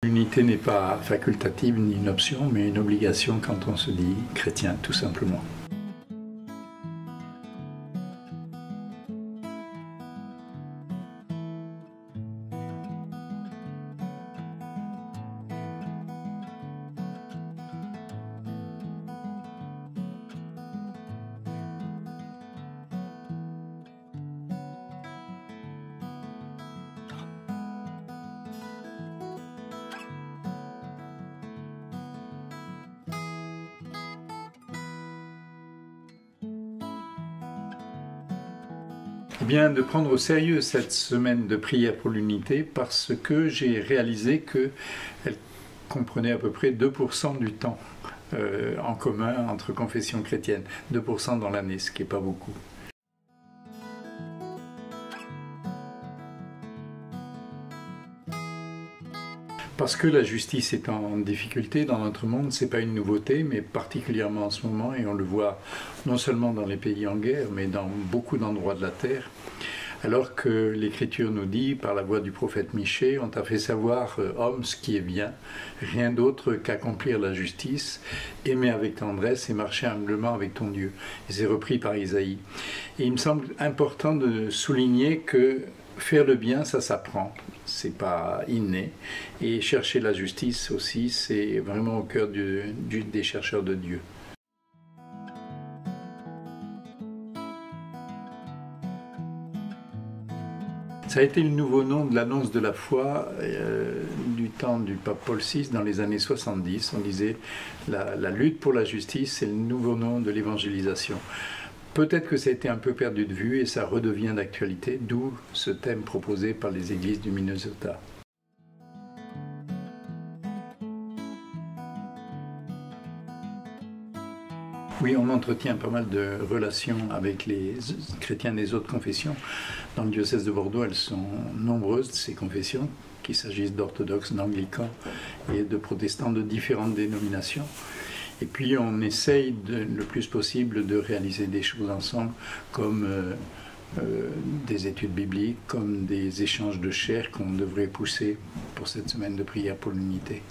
L'unité n'est pas facultative ni une option, mais une obligation quand on se dit chrétien, tout simplement. Eh bien, de prendre au sérieux cette semaine de prière pour l'unité parce que j'ai réalisé qu'elle comprenait à peu près 2% du temps en commun entre confessions chrétiennes. 2% dans l'année, ce qui n'est pas beaucoup. Parce que la justice est en difficulté dans notre monde, ce n'est pas une nouveauté, mais particulièrement en ce moment, et on le voit non seulement dans les pays en guerre, mais dans beaucoup d'endroits de la terre. Alors que l'Écriture nous dit, par la voix du prophète Michée, on t'a fait savoir, homme, ce qui est bien, rien d'autre qu'accomplir la justice, aimer avec tendresse et marcher humblement avec ton Dieu. Et c'est repris par Isaïe. Et il me semble important de souligner que faire le bien, ça s'apprend, c'est pas inné. Et chercher la justice aussi, c'est vraiment au cœur des chercheurs de Dieu. Ça a été le nouveau nom de l'annonce de la foi du temps du pape Paul VI dans les années 70. On disait la lutte pour la justice, c'est le nouveau nom de l'évangélisation. Peut-être que ça a été un peu perdu de vue et ça redevient d'actualité, d'où ce thème proposé par les églises du Minnesota. Oui, on entretient pas mal de relations avec les chrétiens des autres confessions. Dans le diocèse de Bordeaux, elles sont nombreuses, ces confessions, qu'il s'agisse d'orthodoxes, d'anglicans et de protestants de différentes dénominations. Et puis on essaye le plus possible de réaliser des choses ensemble, comme des études bibliques, comme des échanges de chair qu'on devrait pousser pour cette semaine de prière pour l'unité.